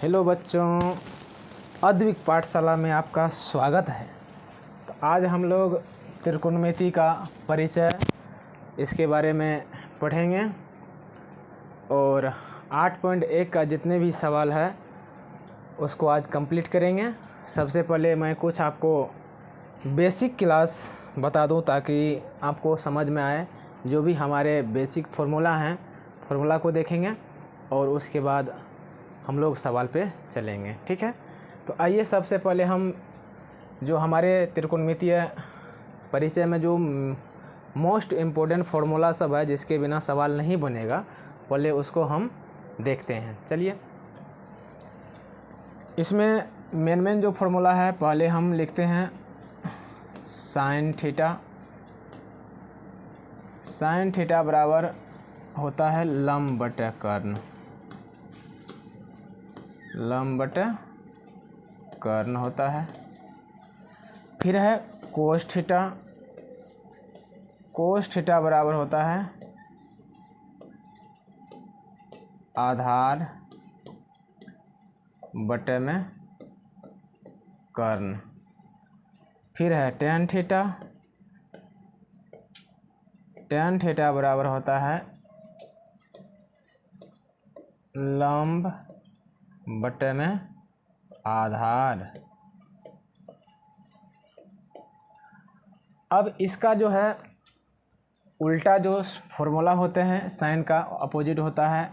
Hello बच्चों, अद्विक पाठशाला में आपका स्वागत है। तो आज हम लोग त्रिकोणमिति का परिचय इसके बारे में पढ़ेंगे और 8.1 का जितने भी सवाल है उसको आज कंप्लीट करेंगे। सबसे पहले मैं कुछ आपको बेसिक क्लास बता दूं ताकि आपको समझ में आए। जो भी हमारे बेसिक फार्मूला हैं, फार्मूला को देखेंगे और उसके बाद हम लोग सवाल पे चलेंगे, ठीक है। तो आइए सबसे पहले हम जो हमारे त्रिकोणमितीय परिचय में जो मोस्ट इम्पोर्टेंट फार्मूला सब है जिसके बिना सवाल नहीं बनेगा, पहले उसको हम देखते हैं। चलिए, इसमें मेन जो फार्मूला है पहले हम लिखते हैं साइन थीटा बराबर होता है लंब बटे कर्ण। लंब बटे कर्ण होता है। फिर है कोस थीटा बराबर होता है आधार बटे में कर्ण। फिर है टेन थीटा बराबर होता है लंब बटे में आधार। अब इसका जो है उल्टा जो फॉर्मूला होते हैं, साइन का अपोजिट होता है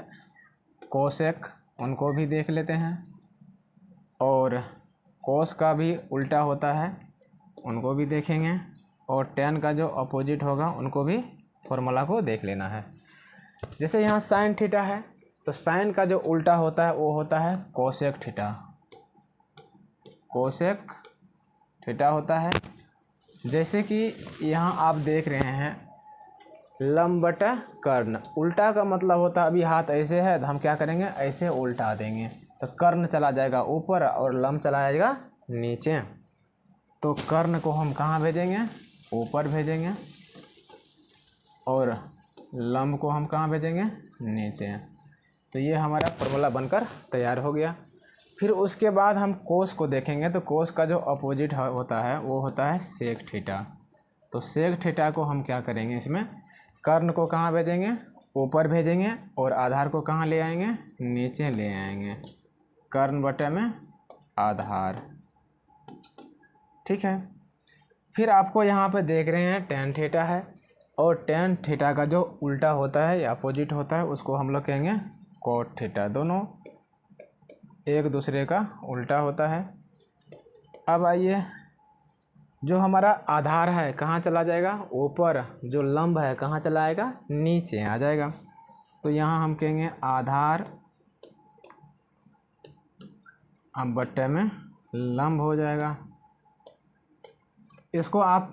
कोसेक, उनको भी देख लेते हैं। और कोस का भी उल्टा होता है, उनको भी देखेंगे। और टेन का जो अपोजिट होगा उनको भी फॉर्मूला को देख लेना है। जैसे यहाँ साइन थीटा है तो साइन का जो उल्टा होता है वो होता है कोसेक थीटा होता है। जैसे कि यहाँ आप देख रहे हैं लंब बटा कर्ण, उल्टा का मतलब होता है अभी हाथ ऐसे है तो हम क्या करेंगे, ऐसे उल्टा देंगे तो कर्ण चला जाएगा ऊपर और लंब चला जाएगा नीचे। तो कर्ण को हम कहाँ भेजेंगे, ऊपर भेजेंगे, और लंब को हम कहाँ भेजेंगे, नीचे। तो ये हमारा फॉर्मूला बनकर तैयार हो गया। फिर उसके बाद हम कोस को देखेंगे तो कोस का जो अपोजिट होता है वो होता है सेक थीटा। तो सेक थीटा को हम क्या करेंगे, इसमें कर्ण को कहाँ भेजेंगे, ऊपर भेजेंगे, और आधार को कहाँ ले आएंगे, नीचे ले आएंगे। कर्ण बटे में आधार, ठीक है। फिर आपको यहाँ पे देख रहे हैं टेन थीटा है, और टेन थीटा का जो उल्टा होता है या अपोजिट होता है उसको हम लोग कहेंगे कोट थीटा। दोनों एक दूसरे का उल्टा होता है। अब आइए, जो हमारा आधार है कहाँ चला जाएगा, ऊपर। जो लंब है कहाँ चला आएगा, नीचे आ जाएगा। तो यहाँ हम कहेंगे आधार अब बट्टे में लंब हो जाएगा। इसको आप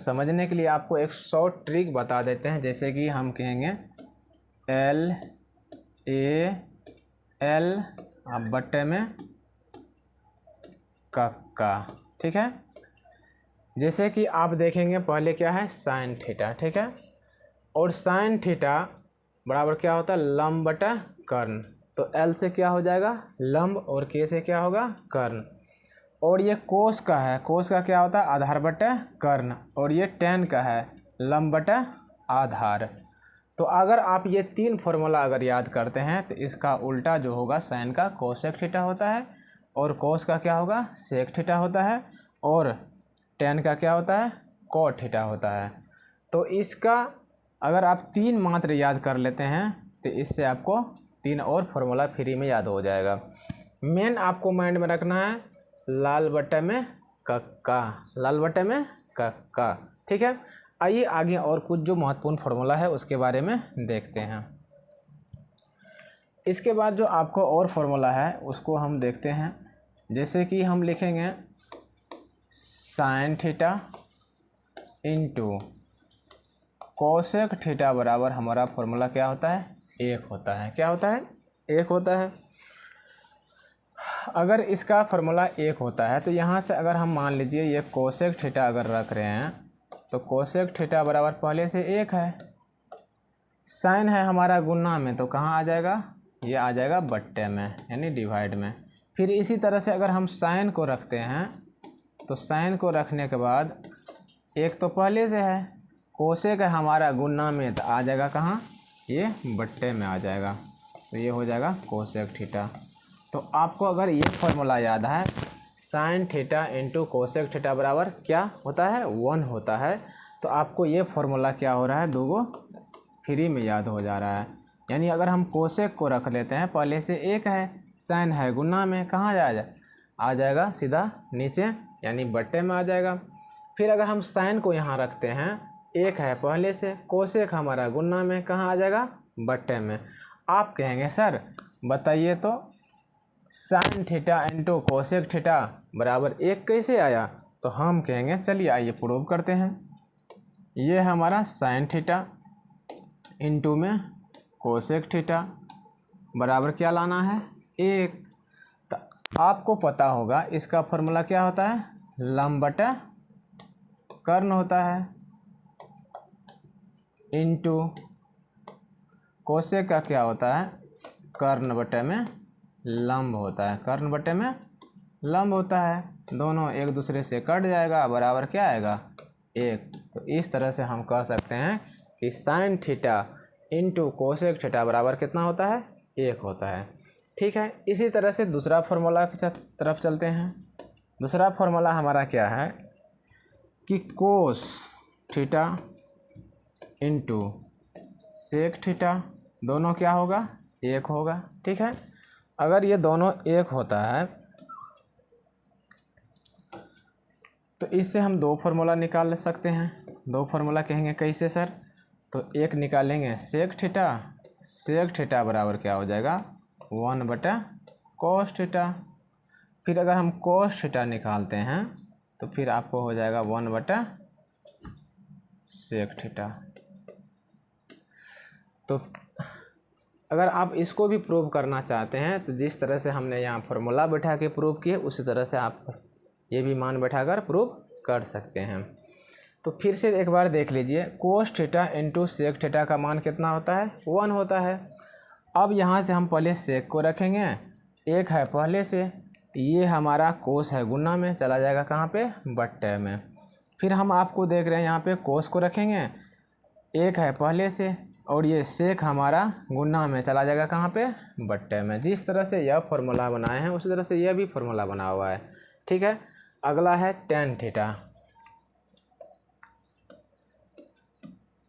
समझने के लिए आपको एक शॉर्ट ट्रिक बता देते हैं। जैसे कि हम कहेंगे एल अब बट्टे में का, ठीक है। जैसे कि आप देखेंगे पहले क्या है, साइन थीटा, ठीक है। और साइन थीटा बराबर क्या होता है, लंब बटा कर्ण। तो एल से क्या हो जाएगा, लंब, और के से क्या होगा, कर्ण। और ये कोस का है, कोस का क्या होता है, आधार बटा कर्ण। और ये टेन का है, लंब बटा आधार। तो अगर आप ये तीन फार्मूला अगर याद करते हैं तो इसका उल्टा जो होगा साइन का कोसेक थीटा होता है, और कोस का क्या होगा, सेक थीटा होता है, और टेन का क्या होता है, कोट थीटा होता है। तो इसका अगर आप तीन मात्र याद कर लेते हैं तो इससे आपको तीन और फार्मूला फ्री में याद हो जाएगा। मेन आपको माइंड में रखना है लाल बट्टे में का, ठीक है। आइए आगे और कुछ जो महत्वपूर्ण फार्मूला है उसके बारे में देखते हैं। इसके बाद जो आपको और फार्मूला है उसको हम देखते हैं। जैसे कि हम लिखेंगे sine theta into cosec theta बराबर हमारा फार्मूला क्या होता है, एक होता है। क्या होता है, एक होता है। अगर इसका फार्मूला एक होता है तो यहाँ से अगर हम मान लीजिए ये कोसेक थीटा अगर रख रहे हैं तो कोसेक थीटा बराबर पहले से एक है। साइन है हमारा गुना में तो कहाँ आ जाएगा, ये आ जाएगा बट्टे में यानी डिवाइड में। फिर इसी तरह से अगर हम साइन को रखते हैं तो साइन को रखने के बाद एक तो पहले से है, कोसेक है हमारा गुना में, तो आ जाएगा कहाँ, ये बट्टे में आ जाएगा, तो ये हो जाएगा कोसेक थीटा। तो आपको अगर ये फॉर्मूला याद है, sine theta into cosec theta बराबर क्या होता है, 1 होता है, तो आपको ये फॉर्मूला क्या हो रहा है, दो फ्री में याद हो जा रहा है। यानी अगर हम कोसेक को रख लेते हैं, पहले से एक है, साइन है गुना में, कहाँ आ जाएगा सीधा नीचे यानी बट्टे में आ जाएगा। फिर अगर हम साइन को यहाँ रखते हैं, एक है पहले से, कोसेक हमारा गुना में, कहाँ आ जाएगा, बट्टे में। आप कहेंगे सर बताइए तो sine theta into cosec theta बराबर 1 कैसे आया, तो हम कहेंगे चलिए आइए प्रूव करते हैं। ये हमारा साइन थीटा इंटू में कोसेक थीटा बराबर क्या लाना है, 1। तो आपको पता होगा इसका फॉर्मूला क्या होता है, लंब बटा कर्ण होता है, इंटू कोसेक का क्या होता है, कर्ण बटे में लंब होता है, कर्ण बटे में लंब होता है, दोनों एक दूसरे से कट जाएगा, बराबर क्या आएगा, 1। तो इस तरह से हम कह सकते हैं कि sine theta into cosec theta बराबर कितना होता है, 1 होता है। ठीक है, इसी तरह से दूसरा फॉर्मूला की तरफ चलते हैं। दूसरा फॉर्मूला हमारा क्या है कि cos theta into sec theta दोनों क्या होगा, 1 होगा। ठीक है, अगर ये दोनों 1 होता है तो इससे हम दो फार्मूला निकाल सकते हैं। दो फार्मूला कहेंगे कैसे सर, तो एक निकालेंगे सेक थीटा बराबर क्या हो जाएगा, 1 बटा कोस थीटा। फिर अगर हम कोस थीटा निकालते हैं तो फिर आपको हो जाएगा 1 बटा सेक थीटा। तो अगर आप इसको भी प्रूव करना चाहते हैं तो जिस तरह से हमने यहाँ फार्मूला बैठा के प्रूव किए, उसी तरह से आप ये भी मान बैठाकर प्रूव कर सकते हैं। तो फिर से एक बार देख लीजिए, cos theta into sec theta का मान कितना होता है, 1 होता है। अब यहाँ से हम पहले सेक को रखेंगे, 1 है पहले से, ये हमारा कोस है गुना में, चला जाएगा कहाँ पे, बट्टे में। फिर हम आपको देख रहे हैं यहाँ पे कोस को रखेंगे, 1 है पहले से, और ये सेक हमारा गुना में, चला जाएगा कहाँ पे, बट्टे में। जिस तरह से यह फार्मूला बनाए हैं उसी तरह से यह भी फार्मूला बना हुआ है। ठीक है, अगला है टेन थीटा।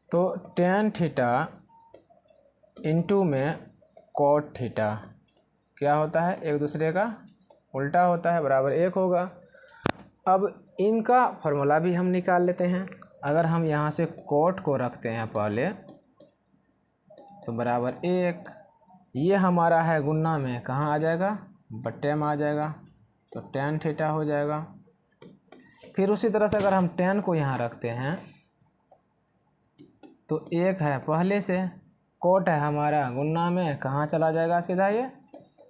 तो टेन थीटा इंटू में कोट थीटा क्या होता है, एक दूसरे का उल्टा होता है, बराबर 1 होगा। अब इनका फार्मूला भी हम निकाल लेते हैं। अगर हम यहाँ से कोट को रखते हैं पहले तो बराबर 1, ये हमारा है गुना में, कहाँ आ जाएगा, बट्टे में आ जाएगा, तो टेन थीटा हो जाएगा। फिर उसी तरह से अगर हम टेन को यहाँ रखते हैं तो 1 है पहले से, कोट है हमारा गुना में, कहाँ चला जाएगा सीधा, ये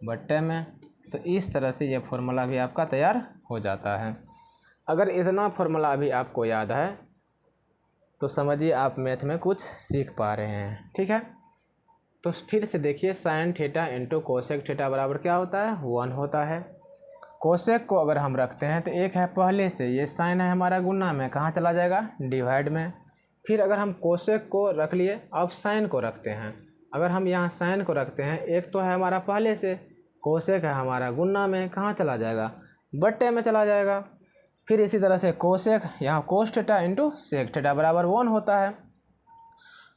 बट्टे में। तो इस तरह से ये फार्मूला भी आपका तैयार हो जाता है। अगर इतना फार्मूला भी आपको याद है तो समझिए आप मैथ में कुछ सीख पा रहे हैं। ठीक है, तो फिर से देखिए, sine theta into cosec theta बराबर क्या होता है, 1 होता है। कोसेक को अगर हम रखते हैं तो 1 है पहले से, ये साइन है हमारा गुना में, कहाँ चला जाएगा, डिवाइड में। फिर अगर हम कोसेक को रख लिए, अब साइन को रखते हैं। अगर हम यहाँ साइन को रखते हैं, 1 तो है हमारा पहले से, कोसेक है हमारा गुना में, कहाँ चला जाएगा, बट्टे में चला जाएगा। फिर इसी तरह से कोसेक, यहाँ cos theta into sec theta बराबर 1 होता है।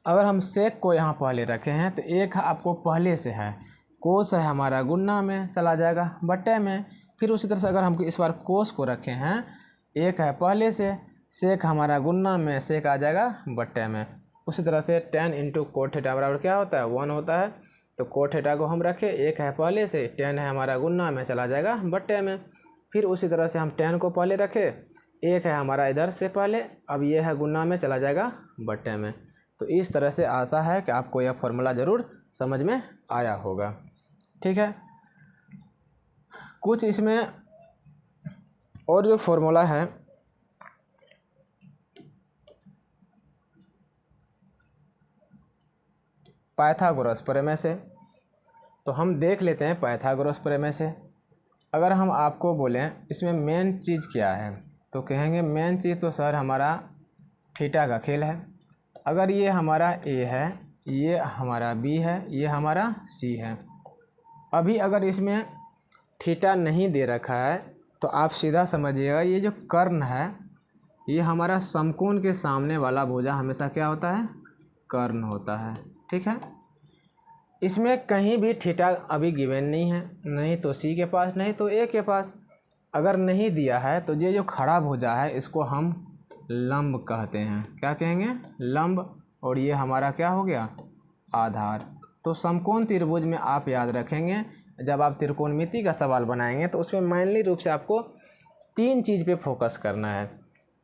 अगर हम सेक को यहाँ पहले रखे हैं तो 1 आपको पहले से है, कोस है हमारा गुना में, चला जाएगा बट्टे में। फिर उसी तरह से अगर हम इस बार कोस को रखे हैं, 1 है पहले से, सेक हमारा गुना में, सेक आ जाएगा बट्टे में। उसी तरह से टेन इंटू कोट थीटा बराबर क्या होता है, 1 होता है। तो कोट थीटा को हम रखे, 1 है पहले से, टेन है हमारा गुना में, चला जाएगा बट्टे में। फिर उसी तरह से हम टेन को पहले रखे, 1 है हमारा इधर से पहले, अब ये है गुना में, चला जाएगा बट्टे में। तो इस तरह से आशा है कि आपको यह फार्मूला ज़रूर समझ में आया होगा। ठीक है, कुछ इसमें और जो फार्मूला है पाइथागोरस प्रमेय से, तो हम देख लेते हैं पाइथागोरस प्रमेय से। अगर हम आपको बोलें इसमें मेन चीज़ क्या है, तो कहेंगे मेन चीज़ तो सर हमारा थीटा का खेल है। अगर ये हमारा ए है, ये हमारा बी है, ये हमारा सी है। अभी अगर इसमें थीटा नहीं दे रखा है तो आप सीधा समझिएगा ये जो कर्ण है ये हमारा समकोण के सामने वाला भुजा हमेशा क्या होता है, कर्ण होता है। ठीक है, इसमें कहीं भी थीटा अभी गिवन नहीं है, नहीं तो सी के पास नहीं तो ए के पास। अगर नहीं दिया है तो ये जो खड़ा भुजा है इसको हम लंब कहते हैं। क्या कहेंगे, लंब। और ये हमारा क्या हो गया, आधार। तो समकोण त्रिभुज में आप याद रखेंगे जब आप त्रिकोणमिति का सवाल बनाएंगे तो उसमें मेनली रूप से आपको 3 चीज़ पे फोकस करना है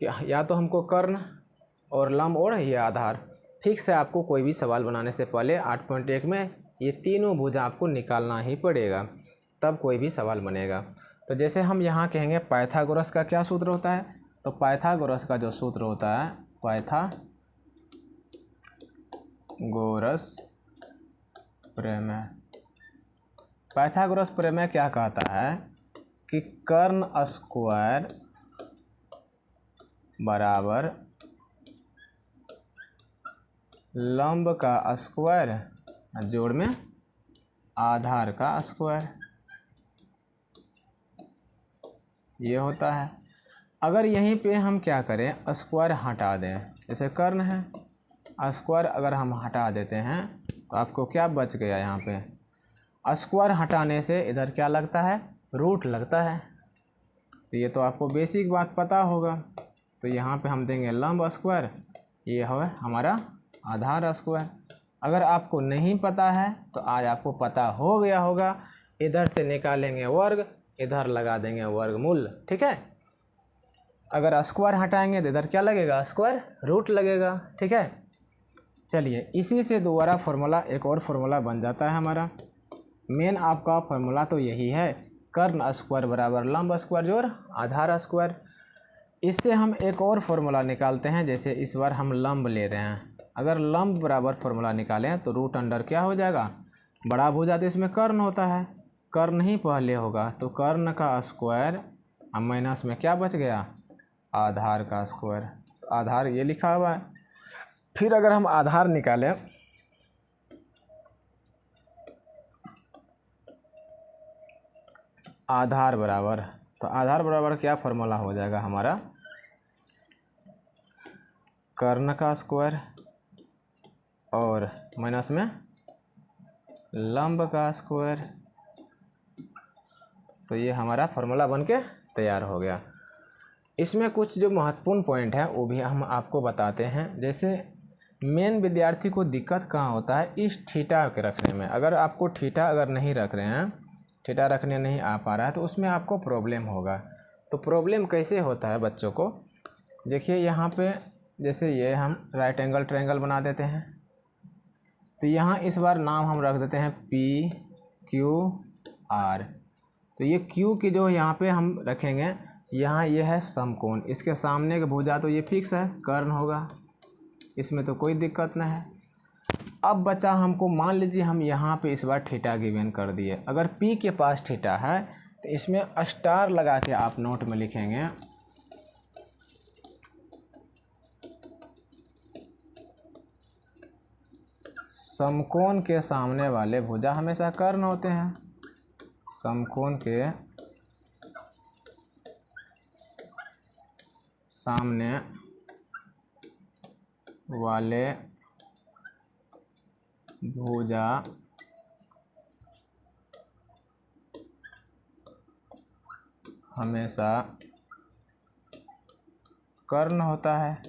कि या तो हमको कर्ण और लंब और ये आधार। ठीक से आपको कोई भी सवाल बनाने से पहले 8.1 में ये तीनों भुजा आपको निकालना ही पड़ेगा, तब कोई भी सवाल बनेगा। तो जैसे हम यहाँ कहेंगे पाइथागोरस का क्या सूत्र होता है, तो पाइथागोरस का जो सूत्र होता है पाइथागोरस प्रमेय। पाइथागोरस प्रमेय क्या कहता है कि कर्ण स्क्वायर बराबर लंब का स्क्वायर जोड़ में आधार का स्क्वायर, ये होता है। अगर यहीं पे हम क्या करें, स्क्वायर हटा दें, जैसे कर्ण है, स्क्वायर अगर हम हटा देते हैं तो आपको क्या बच गया, यहाँ पे स्क्वायर हटाने से इधर क्या लगता है, रूट लगता है। तो ये तो आपको बेसिक बात पता होगा। तो यहाँ पे हम देंगे लंब स्क्वायर, ये है हमारा आधार स्क्वायर। अगर आपको नहीं पता है तो आज आपको पता हो गया होगा। इधर से निकालेंगे वर्ग, इधर लगा देंगे वर्गमूल। ठीक है, अगर स्क्वायर हटाएंगे तो इधर क्या लगेगा, स्क्वायर रूट लगेगा। ठीक है, चलिए इसी से दोबारा फार्मूला एक और फार्मूला बन जाता है हमारा। मेन आपका फार्मूला तो यही है, कर्ण स्क्वायर बराबर लंब स्क्वायर जोड़ आधार स्क्वायर। इससे हम एक और फार्मूला निकालते हैं, जैसे इस बार हम लंब ले रहे हैं। अगर लंब बराबर फार्मूला निकालें तो रूट अंडर क्या हो जाएगा, बड़ा भुजा तो इसमें कर्ण होता है, कर्ण ही पहले होगा, तो कर्ण का स्क्वायर अब माइनस में क्या बच गया, आधार का स्क्वायर। आधार ये लिखा हुआ है। फिर अगर हम आधार निकालें आधार बराबर, तो आधार बराबर क्या फार्मूला हो जाएगा हमारा, कर्ण का स्क्वायर और माइनस में लंब का स्क्वायर। तो ये हमारा फार्मूला बनके तैयार हो गया। इसमें कुछ जो महत्वपूर्ण पॉइंट है वो भी हम आपको बताते हैं। जैसे मेन विद्यार्थी को दिक्कत कहाँ होता है, इस थीटा के रखने में। अगर आपको थीटा अगर नहीं रख रहे हैं, थीटा रखने नहीं आ पा रहा है तो उसमें आपको प्रॉब्लम होगा। तो प्रॉब्लम कैसे होता है बच्चों को, देखिए यहाँ पे जैसे ये हम राइट एंगल ट्रायंगल बना देते हैं, तो यहाँ इस बार नाम हम रख देते हैं पी क्यू आर। तो ये क्यू की जो यहाँ पे हम रखेंगे, यहाँ ये है समकोण, इसके सामने का भुजा तो ये फिक्स है, कर्ण होगा, इसमें तो कोई दिक्कत नहीं है। अब बचा हमको, मान लीजिए हम यहाँ पे इस बार थीटा गिवन कर दिए। अगर पी के पास थीटा है तो इसमें स्टार लगा के आप नोट में लिखेंगे समकोण के सामने वाले भुजा हमेशा कर्ण होते हैं। समकोण के सामने वाले भुजा हमेशा कर्ण होता है।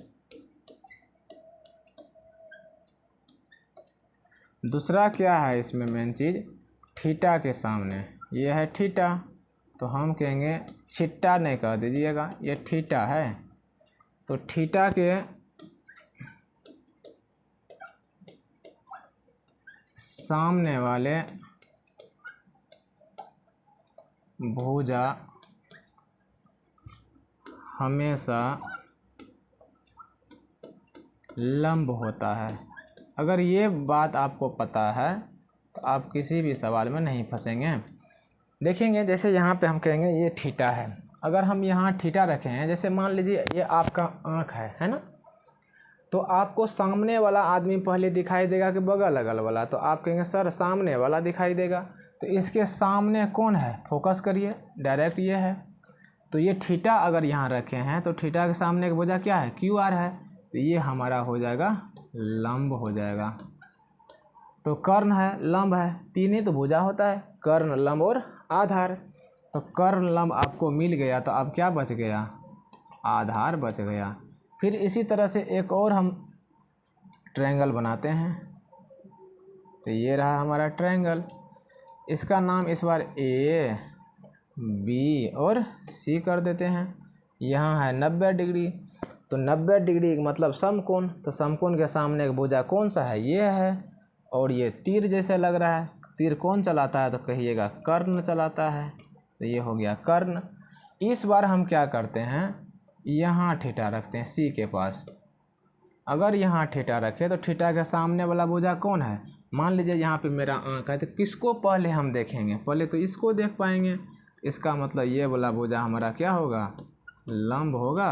दूसरा क्या है इसमें मेन चीज़, थीटा के सामने ये है थीटा, तो हम कहेंगे छिट्टा नहीं कह दीजिएगा, ये थीटा है। तो थीटा के सामने वाले भुजा हमेशा लंब होता है। अगर ये बात आपको पता है तो आप किसी भी सवाल में नहीं फंसेंगे। देखेंगे जैसे यहाँ पे हम कहेंगे ये थीटा है, अगर हम यहाँ थीटा रखे हैं, जैसे मान लीजिए ये आपका आँख है ना, तो आपको सामने वाला आदमी पहले दिखाई देगा कि बगल अगल वाला, तो आप कहेंगे सर सामने वाला दिखाई देगा, तो इसके सामने कौन है, फोकस करिए, डायरेक्ट ये है। तो ये थीटा अगर यहाँ रखे हैं तो थीटा के सामने की भुजा क्या है, क्यू आर है, तो ये हमारा हो जाएगा लंब हो जाएगा। तो कर्ण है, लंब है, तीन ही तो भुजा होता है, कर्ण, लंब और आधार। तो कर्ण लंब आपको मिल गया, तो अब क्या बच गया, आधार बच गया। फिर इसी तरह से एक और हम ट्रायंगल बनाते हैं। तो ये रहा हमारा ट्रायंगल, इसका नाम इस बार ए बी और सी कर देते हैं। यहाँ है 90 डिग्री, तो 90 डिग्री मतलब समकोण, तो समकोण के सामने एक भुजा कौन सा है, ये है, और ये तीर जैसे लग रहा है, तीर कौन चलाता है, तो कहिएगा कर्ण चलाता है, तो ये हो गया कर्ण। इस बार हम क्या करते हैं, यहाँ थीटा रखते हैं सी के पास। अगर यहाँ थीटा रखे तो थीटा के सामने वाला भुजा कौन है, मान लीजिए यहाँ पे मेरा आँख है, तो किसको पहले हम देखेंगे, पहले तो इसको देख पाएंगे, इसका मतलब ये वाला भुजा हमारा क्या होगा, लंब होगा।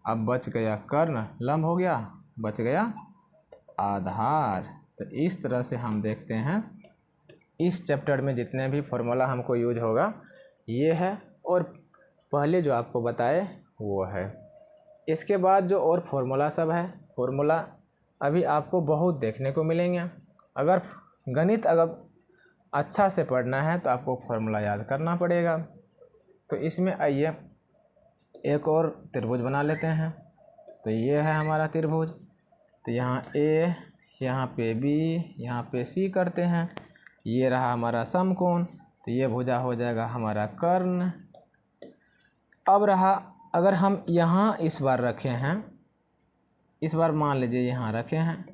अब बच गया कर्ण, लंब हो गया, बच गया आधार। तो इस तरह से हम देखते हैं इस चैप्टर में जितने भी फॉर्मूला हमको यूज होगा ये है, और पहले जो आपको बताए वो है। इसके बाद जो और फॉर्मूला सब है, फॉर्मूला अभी आपको बहुत देखने को मिलेंगे। अगर गणित अगर अच्छा से पढ़ना है तो आपको फॉर्मूला याद करना पड़ेगा। तो इसमें आइए एक और त्रिभुज बना लेते हैं। तो ये है हमारा त्रिभुज, तो यहाँ ए, यहाँ पे बी, यहाँ पे सी करते हैं। ये रहा हमारा समकोण, तो ये भुजा हो जाएगा हमारा कर्ण। अब रहा अगर हम यहाँ इस बार रखे हैं, इस बार मान लीजिए यहाँ रखे हैं,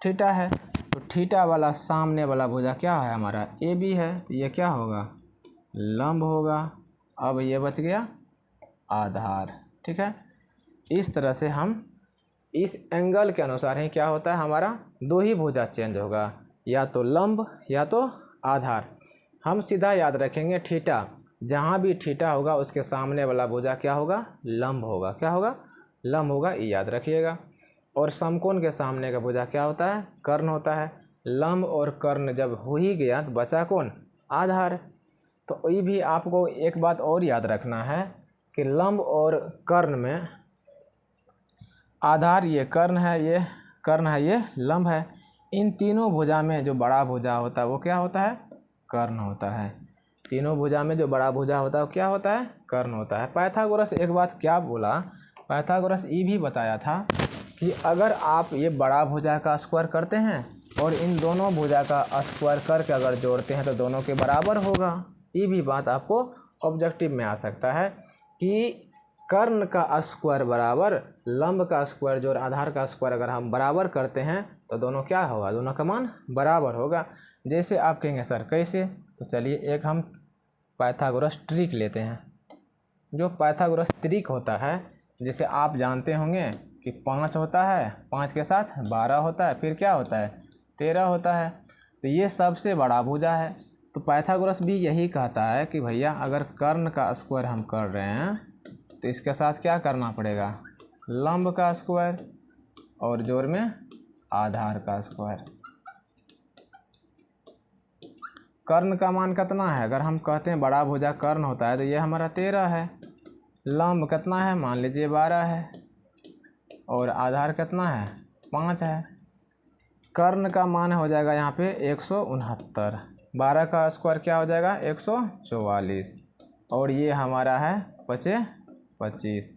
थीटा है, तो थीटा वाला सामने वाला भुजा क्या है हमारा, ए बी है, तो ये क्या होगा, लंब होगा। अब ये बच गया आधार, ठीक है। इस तरह से हम इस एंगल के अनुसार ही क्या होता है हमारा, दो ही भुजा चेंज होगा, या तो लंब या तो आधार। हम सीधा याद रखेंगे थीटा, जहाँ भी थीटा होगा उसके सामने वाला भुजा क्या होगा, लंब होगा, क्या होगा, लंब होगा, ये याद रखिएगा। और समकोण के सामने का भुजा क्या होता है, कर्ण होता है। लंब और कर्ण जब हो ही गया तो बचा कौन, आधार। तो ये भी आपको एक बात और याद रखना है कि लंब और कर्ण में आधार ये कर्ण है, ये कर्ण है, ये लंब है। इन तीनों भुजा में जो बड़ा भुजा होता है वो क्या होता है, कर्ण होता है। तीनों भुजा में जो बड़ा भुजा होता है वो क्या होता है, कर्ण होता है। पाइथागोरस एक बात क्या बोला, पाइथागोरस ये भी बताया था कि अगर आप ये बड़ा भुजा का स्क्वायर करते हैं और इन दोनों भुजा का स्क्वायर करके अगर जोड़ते हैं तो दोनों के बराबर होगा। ये भी बात आपको ऑब्जेक्टिव में आ सकता है कि कर्ण का स्क्वायर बराबर लंब का स्क्वायर जो आधार का स्क्वायर अगर हम बराबर करते हैं तो दोनों क्या होगा, दोनों का मान बराबर होगा। जैसे आप कहेंगे सर कैसे, तो चलिए एक हम पाइथागोरस ट्रिक लेते हैं। जो पाइथागोरस ट्रिक होता है, जैसे आप जानते होंगे कि 5 होता है, 5 के साथ 12 होता है, फिर क्या होता है 13 होता है, तो ये सबसे बड़ा भुजा है। तो पाइथागोरस भी यही कहता है कि भैया अगर कर्ण का स्क्वायर हम कर रहे हैं तो इसके साथ क्या करना पड़ेगा, लंब का स्क्वायर और जोड़ में आधार का स्क्वायर। कर्ण का मान कितना है, अगर हम कहते हैं बड़ा भुजा कर्ण होता है तो ये हमारा 13 है। लंब कितना है, मान लीजिए 12 है, और आधार कितना है 5 है। कर्ण का मान हो जाएगा यहाँ पे 169, 12 का स्क्वायर क्या हो जाएगा 144, और ये हमारा है 25।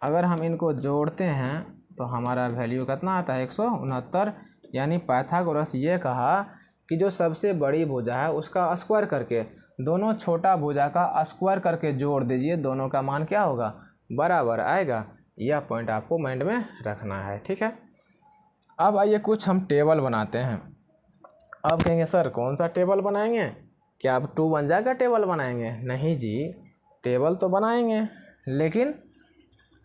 अगर हम इनको जोड़ते हैं तो हमारा वैल्यू कितना आता है 169। यानी पाइथागोरस ये कहा कि जो सबसे बड़ी भुजा है उसका स्क्वायर करके दोनों छोटा भुजा का स्क्वायर करके जोड़ दीजिए, दोनों का मान क्या होगा, बराबर आएगा। यह पॉइंट आपको माइंड में रखना है, ठीक है। अब आइए कुछ हम टेबल बनाते हैं। अब कहेंगे सर कौन सा टेबल बनाएंगे, क्या अब 2 1 का टेबल बनाएंगे, नहीं जी, टेबल तो बनाएंगे लेकिन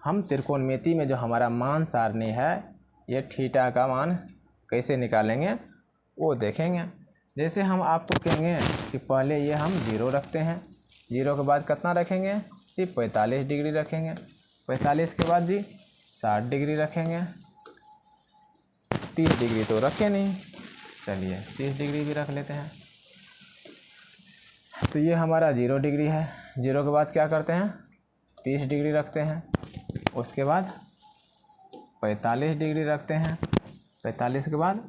हम त्रिकोणमिति में जो हमारा मान सारणी है, ये थीटा का मान कैसे निकालेंगे वो देखेंगे। जैसे हम आपको कहेंगे कि पहले ये हम 0 रखते हैं, 0 के बाद कितना रखेंगे जी 45 डिग्री रखेंगे, 45 के बाद जी 60 डिग्री रखेंगे, 30 डिग्री तो रखे नहीं, चलिए 30 डिग्री भी रख लेते हैं। तो ये हमारा 0 डिग्री है, 0 के बाद क्या करते हैं 30 डिग्री रखते हैं, उसके बाद 45 डिग्री रखते हैं, 45 के बाद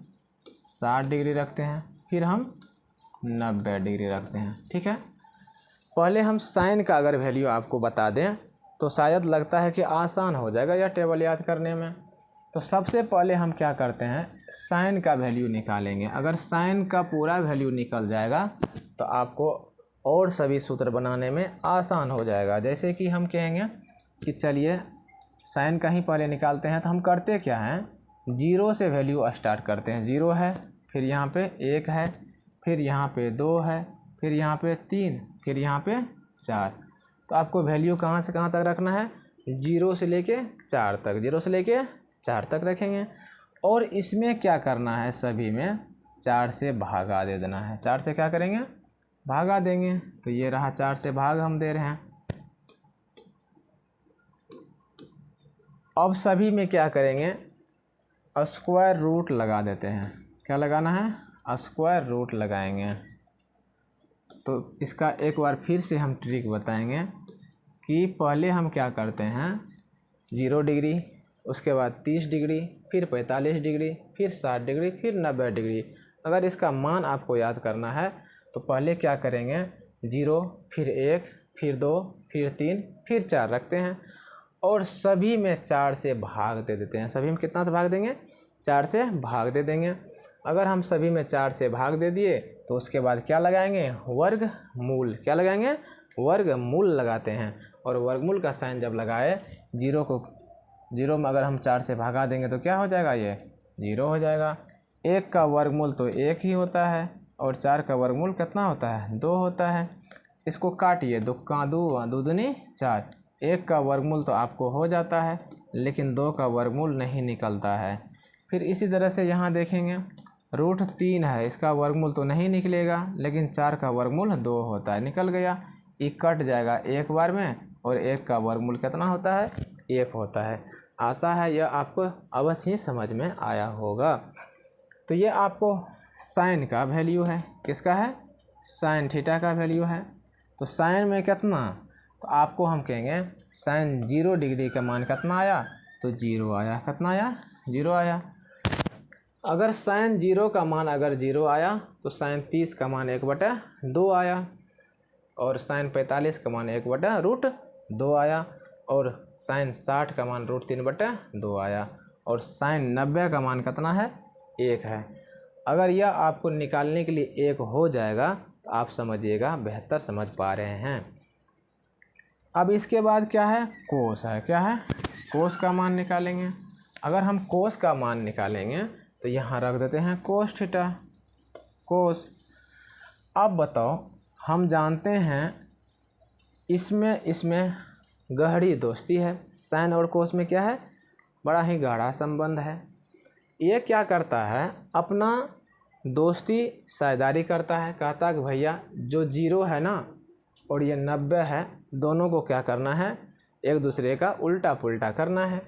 60 डिग्री रखते हैं, फिर हम 90 डिग्री रखते हैं। ठीक है, पहले हम साइन का अगर वैल्यू आपको बता दें तो शायद लगता है कि आसान हो जाएगा या टेबल याद करने में। तो सबसे पहले हम क्या करते हैं साइन का वैल्यू निकालेंगे। अगर साइन का पूरा वैल्यू निकल जाएगा तो आपको और सभी सूत्र बनाने में आसान हो जाएगा। जैसे कि हम कहेंगे कि चलिए साइन का ही पहले निकालते हैं, तो हम करते क्या हैं 0 से वैल्यू स्टार्ट करते हैं। 0 है, फिर यहाँ पे 1 है, फिर यहाँ पे 2 है, फिर यहाँ पे 3, फिर यहाँ पे 4। तो आपको वैल्यू कहाँ से कहाँ तक रखना है 0 से लेके 4 तक, 0 से लेके 4 तक रखेंगे। और इसमें क्या करना है सभी में 4 से भागा दे देना है। 4 से क्या करेंगे भागा देंगे। तो ये रहा 4 से भाग हम दे रहे हैं। अब सभी में क्या करेंगे स्क्वायर रूट लगा देते हैं। क्या लगाना है स्क्वायर रूट लगाएंगे। तो इसका एक बार फिर से हम ट्रिक बताएंगे कि पहले हम क्या करते हैं 0 डिग्री, उसके बाद 30 डिग्री, फिर 45 डिग्री, फिर 60 डिग्री, फिर 90 डिग्री। अगर इसका मान आपको याद करना है तो पहले क्या करेंगे 0, फिर 1, फिर 2, फिर 3, फिर 4 रखते हैं और सभी में 4 से भाग दे देते हैं। सभी में कितना से भाग देंगे 4 से भाग दे देंगे। अगर हम सभी में 4 से भाग दे दिए तो उसके बाद क्या लगाएंगे वर्गमूल। क्या लगाएंगे वर्गमूल लगाते हैं। और वर्गमूल का साइन जब लगाए 0 में अगर हम 4 से भागा देंगे तो क्या हो जाएगा ये 0 हो जाएगा। 1 का वर्गमूल तो 1 ही होता है और 4 का वर्गमूल कितना होता है 2 होता है। इसको काटिए, 2 का 2, 2 दूनी 4। 1 का वर्गमूल तो आपको हो जाता है लेकिन 2 का वर्गमूल नहीं निकलता है। फिर इसी तरह से यहाँ देखेंगे √3 है, इसका वर्गमूल तो नहीं निकलेगा लेकिन 4 का वर्गमूल 2 होता है, निकल गया। ये कट जाएगा एक बार में और 1 का वर्गमूल कितना होता है 1 होता है। आशा है यह आपको अवश्य ही समझ में आया होगा। तो ये आपको साइन का वैल्यू है, किसका है साइन थीटा का वैल्यू है। तो साइन में कितना, तो आपको हम कहेंगे साइन 0 डिग्री का मान कितना आया तो 0 आया। कितना आया 0 आया। अगर साइन 0 का मान अगर 0 आया तो साइन 30 का मान 1/2 आया और साइन 45 का मान 1/√2 आया और साइन 60 का मान √3/2 आया और साइन 90 का मान कितना है 1 है। अगर यह आपको निकालने के लिए 1 हो जाएगा तो आप समझिएगा बेहतर समझ पा रहे हैं। अब इसके बाद क्या है कोस है। क्या है कोस का मान निकालेंगे। अगर हम कोस का मान निकालेंगे तो यहाँ रख देते हैं कोस थीटा कोस। अब बताओ हम जानते हैं इसमें गहरी दोस्ती है। साइन और कोस में क्या है बड़ा ही गाढ़ा संबंध है। ये क्या करता है अपना दोस्ती साझेदारी करता है। कहता है कि भैया जो 0 है ना और ये 90 है दोनों को क्या करना है एक दूसरे का उल्टा पुल्टा करना है।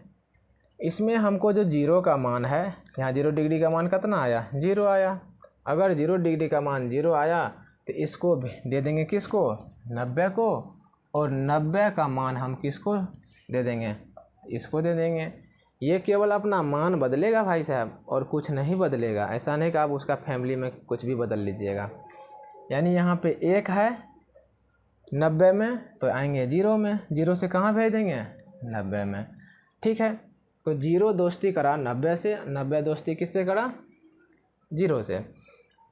इसमें हमको जो 0 का मान है यहाँ 0 डिग्री का मान कितना आया 0 आया। अगर 0 डिग्री का मान 0 आया तो इसको दे देंगे किसको 90 को और 90 का मान हम किसको दे देंगे इसको दे देंगे। ये केवल अपना मान बदलेगा भाई साहब और कुछ नहीं बदलेगा। ऐसा नहीं कि आप उसका फैमिली में कुछ भी बदल लीजिएगा। यानी यहाँ पे 1 है 90 में तो आएंगे 0 में, 0 से कहाँ भेज देंगे 90 में। ठीक है, तो 0 दोस्ती करा 90 से, 90 दोस्ती किससे करा 0 से।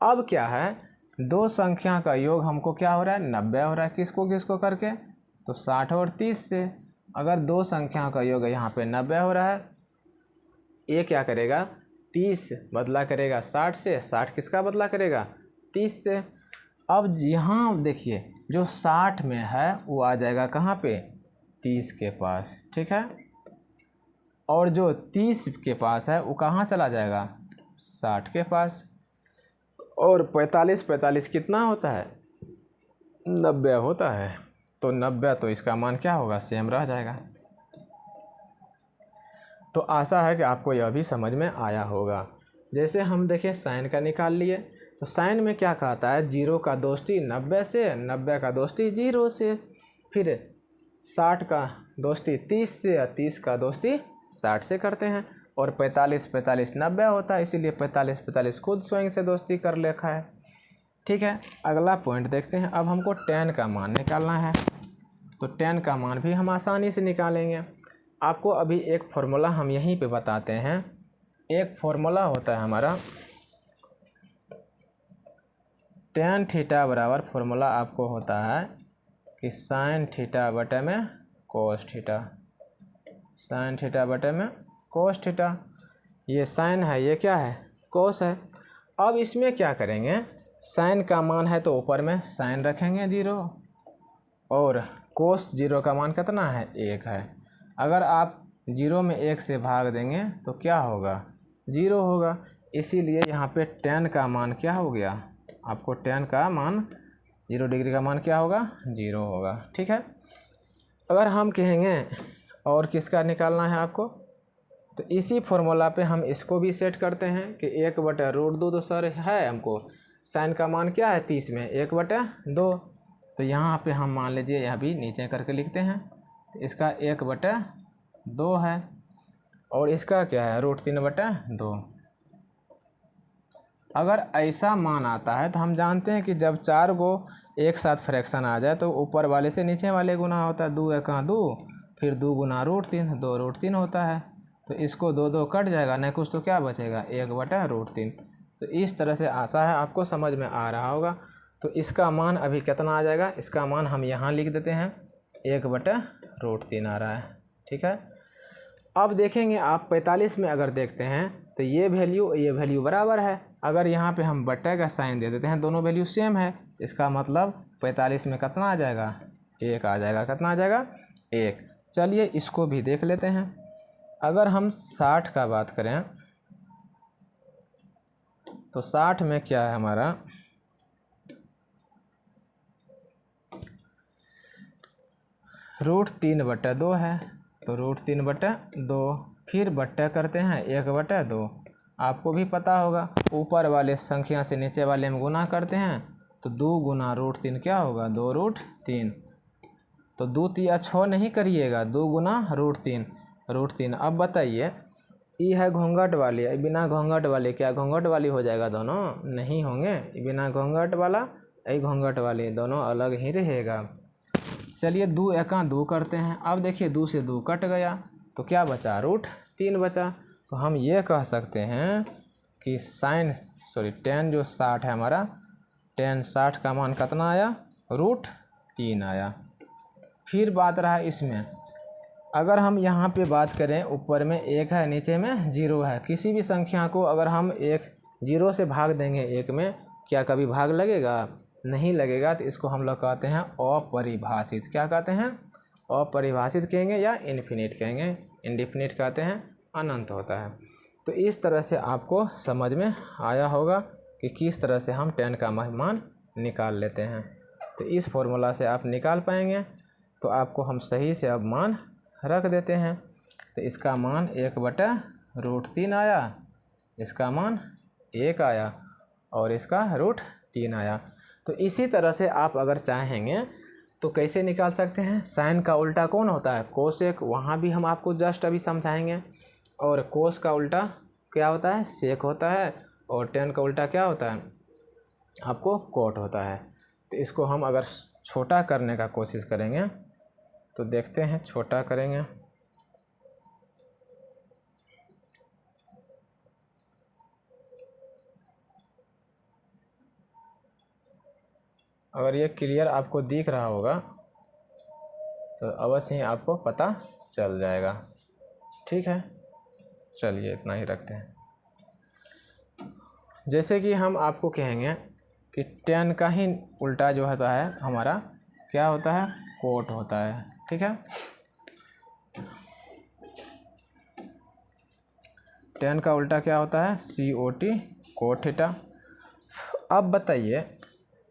अब क्या है दो संख्या का योग हमको क्या हो रहा है 90 हो रहा है। किसको किसको करके तो 60 और 30 से। अगर दो संख्या का योग यहाँ पे 90 हो रहा है, ये क्या करेगा 30 बदला करेगा 60 से, 60 किसका बदला करेगा 30 से। अब यहाँ देखिए जो 60 में है वो आ जाएगा कहाँ पे 30 के पास। ठीक है, और जो 30 के पास है वो कहाँ चला जाएगा 60 के पास। और 45 कितना होता है, 90 होता है। तो 90, तो इसका मान क्या होगा, सेम रह जाएगा। तो आशा है कि आपको यह भी समझ में आया होगा। जैसे हम देखिए साइन का निकाल लिए, तो साइन में क्या कहता है, 0 का दोस्ती 90 से, 90 का दोस्ती 0 से, फिर 60 का दोस्ती 30 से, या 30 का दोस्ती 60 से करते हैं। और 45 90 होता है, इसीलिए 45 खुद स्वयं से दोस्ती कर रखा है। ठीक है, अगला पॉइंट देखते हैं। अब हमको tan का मान निकालना है, तो tan का मान भी हम आसानी से निकालेंगे। आपको अभी एक फॉर्मूला हम यहीं पे बताते हैं। एक फॉर्मूला होता है हमारा tan थीटा बराबर, फॉर्मूला आपको होता है कि sin थीटा बटे में cos थीटा, sin थीटा बटे में cos थीटा। ये sin है, ये क्या है, cos है। अब इसमें क्या करेंगे, sin का मान है तो ऊपर में sin रखेंगे 0, और cos 0 का मान कितना है, 1 है। अगर आप 0 में 1 से भाग देंगे तो क्या होगा, 0 होगा। इसीलिए यहाँ पे tan का मान क्या हो गया, आपको tan का मान 0 डिग्री का मान क्या होगा, 0 होगा। ठीक है, अगर हम कहेंगे और किसका निकालना है आपको, तो इसी फॉर्मूला पे हम इसको भी सेट करते हैं कि 1/√2, तो सर है हमको साइन का मान क्या है 30 में 1/2, तो यहाँ पे हम मान लीजिए यह भी नीचे करके लिखते हैं, तो इसका 1/2 है, और इसका क्या है, √3/2। अगर ऐसा मान आता है तो हम जानते हैं कि जब 4 को एक साथ फ्रैक्शन आ जाए तो ऊपर वाले से नीचे वाले गुना होता है, 2 1 2, फिर 2 गुना √3, 2√3 होता है। तो इसको 2 2 कट जाएगा, नहीं कुछ तो क्या बचेगा, 1/√3। तो इस तरह से आशा है आपको समझ में आ रहा होगा। तो इसका मान अभी कितना आ जाएगा, इसका मान हम यहाँ लिख देते हैं, 1/√3 आ रहा है। ठीक है, अब देखेंगे आप 45 में अगर देखते हैं तो ये वैल्यू बराबर है। अगर यहाँ पे हम बट्टे का साइन दे देते हैं, दोनों वैल्यू सेम है, इसका मतलब 45 में कितना आ जाएगा, 1 आ जाएगा। कितना आ जाएगा, 1। चलिए इसको भी देख लेते हैं। अगर हम 60 का बात करें तो 60 में क्या है हमारा, √3/2 है, तो √3/2, फिर बट्टा करते हैं 1/2। आपको भी पता होगा ऊपर वाले संख्या से नीचे वाले में गुना करते हैं, तो 2 गुना √3 क्या होगा, 2√3। तो 2 तिया 6 नहीं करिएगा, 2 गुना √3। अब बताइए, ये है घूंघट वाली, बिना घूंघट वाली, क्या घूंघट वाली हो जाएगा, दोनों नहीं होंगे, बिना घूंघट वाला घूंघट वाली, दोनों अलग ही रहेगा। चलिए 2 1 2 करते हैं। अब देखिए 2 से 2 कट गया, तो क्या बचा, √3 बचा। तो हम ये कह सकते हैं कि tan जो 60 है हमारा, tan 60 का मान कितना आया, √3 आया। फिर बात रहा इसमें, अगर हम यहाँ पे बात करें, ऊपर में 1 है, नीचे में 0 है, किसी भी संख्या को अगर हम 0 से भाग देंगे 1 में, क्या कभी भाग लगेगा, नहीं लगेगा। तो इसको हम लोग कहते हैं अपरिभाषित। क्या कहते हैं, अपरिभाषित कहेंगे या इन्फिनिट कहेंगे, इंडिफिनिट कहते हैं, अनंत होता है। तो इस तरह से आपको समझ में आया होगा कि किस तरह से हम tan का मान निकाल लेते हैं। तो इस फॉर्मूला से आप निकाल पाएंगे। तो आपको हम सही से अब मान रख देते हैं। तो इसका मान 1/√3 आया, इसका मान 1 आया, और इसका √3 आया। तो इसी तरह से आप अगर चाहेंगे तो कैसे निकाल सकते हैं, साइन का उल्टा कौन होता है, कोसेक, वहाँ भी हम आपको जस्ट अभी समझाएंगे। और कोस का उल्टा क्या होता है, सेक होता है, और tan का उल्टा क्या होता है, आपको कोट होता है। तो इसको हम अगर छोटा करने का कोशिश करेंगे तो देखते हैं, छोटा करेंगे, अगर ये क्लियर आपको दिख रहा होगा तो अवश्य ही आपको पता चल जाएगा। ठीक है, चलिए इतना ही रखते हैं। जैसे कि हम आपको कहेंगे कि tan का ही उल्टा जो होता है हमारा क्या होता है, कोट होता है। ठीक है, tan का उल्टा क्या होता है, COT, कोट थीटा। अब बताइए,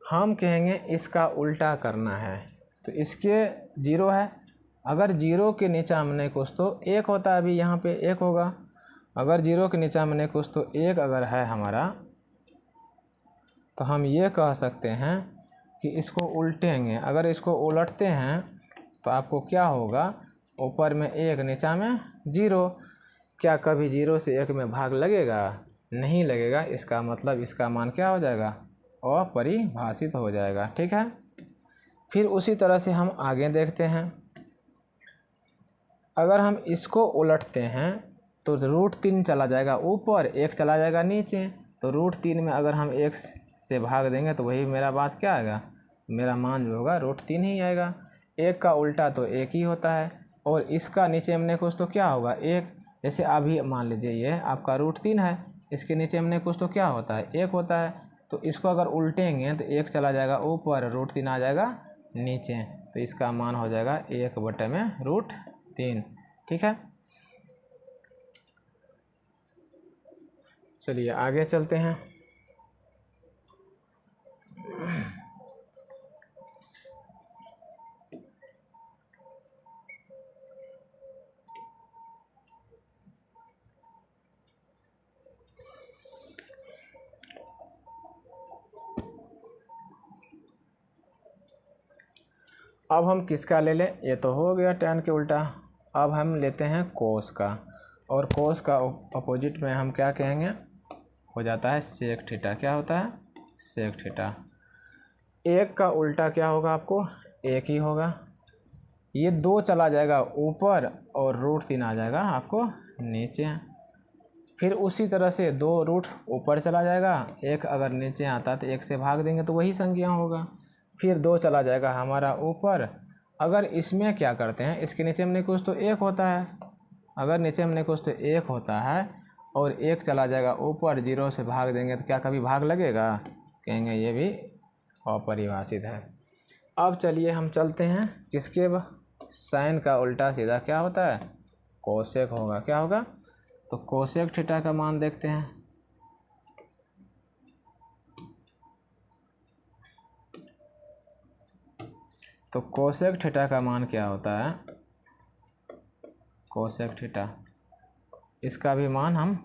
हम कहेंगे इसका उल्टा करना है, तो इसके 0 है, अगर 0 के नीचे हमने कुछ तो 1 होता है, अभी यहाँ पे 1 होगा। अगर 0 के नीचे हमने कुछ तो 1 अगर है हमारा, तो हम ये कह सकते हैं कि इसको उल्टेंगे। अगर इसको उलटते हैं तो आपको क्या होगा, ऊपर में 1 नीचा में 0। क्या कभी 0 से 1 में भाग लगेगा? नहीं लगेगा। इसका मतलब इसका मान क्या हो जाएगा, अपरिभाषित हो जाएगा। ठीक है, फिर उसी तरह से हम आगे देखते हैं। अगर हम इसको उलटते हैं तो √3 चला जाएगा ऊपर, 1 चला जाएगा नीचे। तो √3 में अगर हम 1 से भाग देंगे तो वही मेरा बात क्या आएगा, मेरा मान जो होगा √3 ही आएगा। 1 का उल्टा तो 1 ही होता है, और इसका नीचे हमने कुछ तो क्या होगा 1। जैसे अभी मान लीजिए ये आपका √3 है, इसके नीचे हमने कुछ तो क्या होता है 1 होता है। तो इसको अगर उल्टेंगे तो 1 चला जाएगा ऊपर, √3 आ जाएगा नीचे। तो इसका मान हो जाएगा 1/√3। ठीक है, चलिए आगे चलते हैं। अब हम किसका ले लें, ये तो हो गया tan के उल्टा। अब हम लेते हैं कोस का, और कोस का अपोजिट में हम क्या कहेंगे, हो जाता है सेक थीटा। क्या होता है, सेक थीटा। 1 का उल्टा क्या होगा आपको, 1 ही होगा। ये 2 चला जाएगा ऊपर और √3 आ जाएगा आपको नीचे। फिर उसी तरह से 2 रूट ऊपर चला जाएगा, 1 अगर नीचे आता तो 1 से भाग देंगे तो वही संख्या होगा। फिर 2 चला जाएगा हमारा ऊपर। अगर इसमें क्या करते हैं, इसके नीचे हमने कुछ तो 1 होता है, अगर नीचे हमने कुछ तो 1 होता है और 1 चला जाएगा ऊपर, 0 से भाग देंगे तो क्या कभी भाग लगेगा, कहेंगे ये भी अपरिभाषित है। अब चलिए हम चलते हैं किसके, साइन का उल्टा सीधा क्या होता है, कोसेक होगा। क्या होगा, तो कोसेक थीटा का मान देखते हैं। तो कोसेक थीटा का मान क्या होता है, कोसेक थीटा, इसका भी मान हम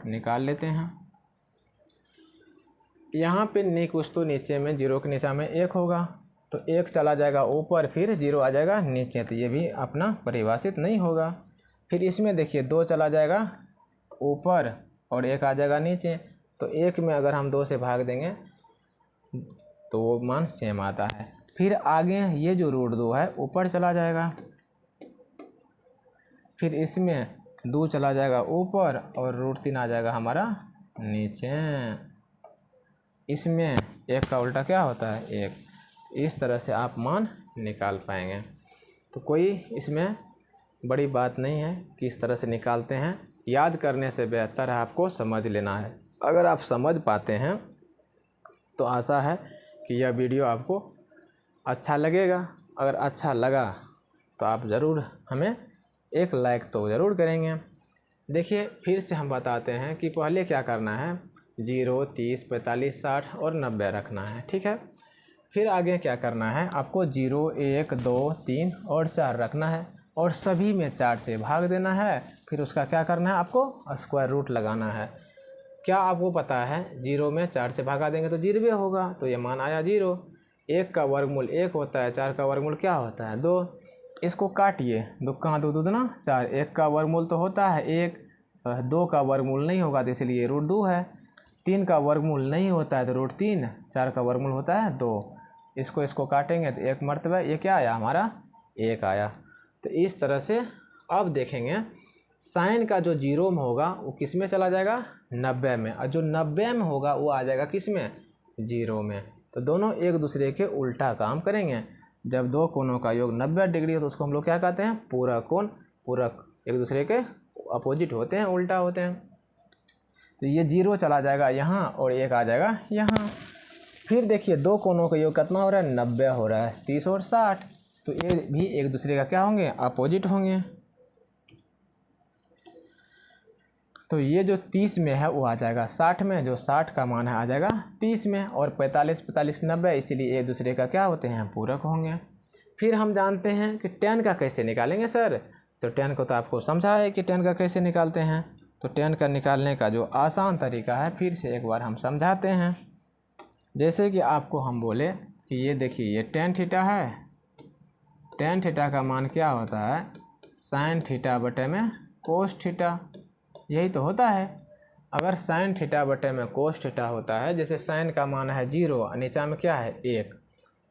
निकाल लेते हैं। यहाँ पे कुछ तो नीचे में 0 के नीचे में 1 होगा, तो 1 चला जाएगा ऊपर, फिर 0 आ जाएगा नीचे, तो ये भी अपना परिभाषित नहीं होगा। फिर इसमें देखिए 2 चला जाएगा ऊपर और 1 आ जाएगा नीचे, तो 1 में अगर हम 2 से भाग देंगे तो वो मान सेम आता है। फिर आगे ये जो √2 है ऊपर चला जाएगा, फिर इसमें 2 चला जाएगा ऊपर और √3 आ जाएगा हमारा नीचे। इसमें 1 का उल्टा क्या होता है, 1। इस तरह से आप मान निकाल पाएंगे। तो कोई इसमें बड़ी बात नहीं है कि इस तरह से निकालते हैं, याद करने से बेहतर है आपको समझ लेना है। अगर आप समझ पाते हैं तो आशा है कि यह वीडियो आपको अच्छा लगेगा। अगर अच्छा लगा तो आप ज़रूर हमें एक लाइक तो ज़रूर करेंगे। देखिए फिर से हम बताते हैं कि पहले क्या करना है, 0, 30, 45, 60 और 90 रखना है। ठीक है, फिर आगे क्या करना है, आपको 0, 1, 2, 3 और 4 रखना है, और सभी में 4 से भाग देना है। फिर उसका क्या करना है, आपको स्क्वायर रूट लगाना है। क्या आपको पता है 0 में 4 से भागा देंगे तो 0 होगा, तो ये मान आया 0। 1 का वर्गमूल 1 होता है, 4 का वर्गमूल क्या होता है 2। इसको काटिए, 2 कहाँ 2 दूना 4, 1 का वर्गमूल तो होता है 1, 2 का वर्गमूल नहीं होगा तो इसलिए √2 है। 3 का वर्गमूल नहीं होता है तो √3, 4 का वर्गमूल होता है 2। इसको काटेंगे तो 1 मरतबा ये क्या आया हमारा 1 आया। तो इस तरह से अब देखेंगे साइन का जो 0 में होगा वो किस में चला जाएगा, 90 में, और जो 90 में होगा वो आ जाएगा किस में, 0 में। तो दोनों एक दूसरे के उल्टा काम करेंगे। जब दो कोणों का योग 90 डिग्री हो तो उसको हम लोग क्या कहते हैं, पूरक कोण। पूरक एक दूसरे के अपोजिट होते हैं, उल्टा होते हैं। तो ये 0 चला जाएगा यहाँ और 1 आ जाएगा यहाँ। फिर देखिए दो कोणों का योग कितना हो रहा है, 90 हो रहा है, 30 और 60। तो ये भी एक दूसरे का क्या होंगे, अपोजिट होंगे। तो ये जो 30 में है वो आ जाएगा 60 में, जो 60 का मान है आ जाएगा 30 में, और 45 45 90, इसीलिए एक दूसरे का क्या होते हैं, पूरक होंगे। फिर हम जानते हैं कि tan का कैसे निकालेंगे सर, तो tan को तो आपको समझा है कि tan का कैसे निकालते हैं। तो tan का निकालने का जो आसान तरीका है फिर से एक बार हम समझाते हैं। जैसे कि आपको हम बोले कि ये देखिए ये tan थीटा है, tan थीटा का मान क्या होता है, sin थीटा बटे में cos थीटा, यही तो होता है। अगर sin थीटा बटे में cos थीटा होता है, जैसे sin का मान है 0, नीचा में क्या है 1,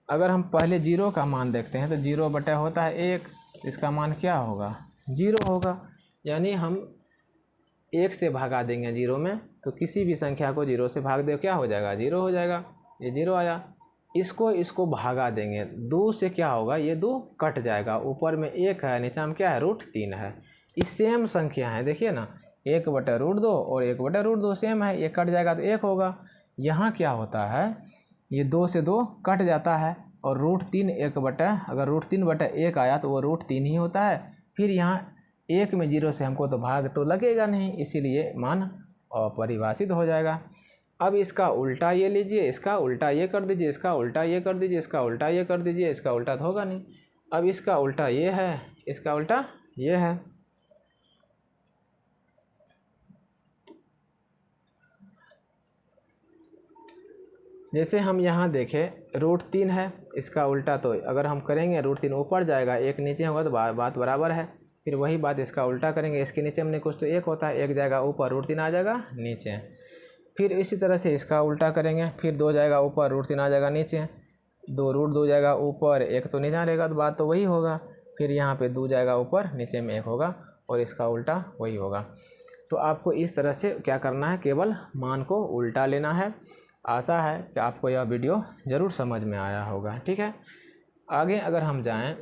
अगर हम पहले 0 का मान देखते हैं तो 0 बटे होता है 1, इसका मान क्या होगा 0 होगा, यानी हम 1 से भगा देंगे 0 में, तो किसी भी संख्या को 0 से भाग दे क्या हो जाएगा 0 हो जाएगा, ये 0 आया। इसको भागा देंगे 2 से, क्या होगा ये 2 कट जाएगा, ऊपर में 1 है, नीचा में क्या है √3 है। ये सेम संख्या है, देखिए ना 1 बटे √2 और 1 बटे √2 सेम है, ये कट जाएगा तो 1 होगा। यहाँ क्या होता है, ये 2 से 2 कट जाता है, और √3 1 बटे, अगर √3 बटे 1 आया तो वो √3 ही होता है। फिर यहाँ 1 में 0 से हमको तो भाग तो लगेगा नहीं, इसीलिए मान अपरिभाषित हो जाएगा। अब इसका उल्टा ये लीजिए, इसका उल्टा ये कर दीजिए, इसका उल्टा ये कर दीजिए, इसका उल्टा ये कर दीजिए, इसका उल्टा तो होगा नहीं। अब इसका उल्टा ये है, इसका उल्टा ये है। जैसे हम यहाँ देखें √3 है, इसका उल्टा तो अगर हम करेंगे √3 ऊपर जाएगा, 1 नीचे होगा तो बात बराबर है। फिर वही बात इसका उल्टा करेंगे, इसके नीचे हमने कुछ तो 1 होता है, 1 जाएगा ऊपर, √3 आ जाएगा नीचे। फिर इसी तरह से इसका उल्टा करेंगे, फिर 2 जाएगा ऊपर, √3 आ जाएगा नीचे, 2 √2 जाएगा ऊपर, 1 तो नीचे रहेगा तो बात तो वही होगा। फिर यहाँ पे 2 जाएगा ऊपर, नीचे में 1 होगा, और इसका उल्टा वही होगा। तो आपको इस तरह से क्या करना है, केवल मान को उल्टा लेना है। आशा है कि आपको यह वीडियो ज़रूर समझ में आया होगा। ठीक है, आगे अगर हम जाएं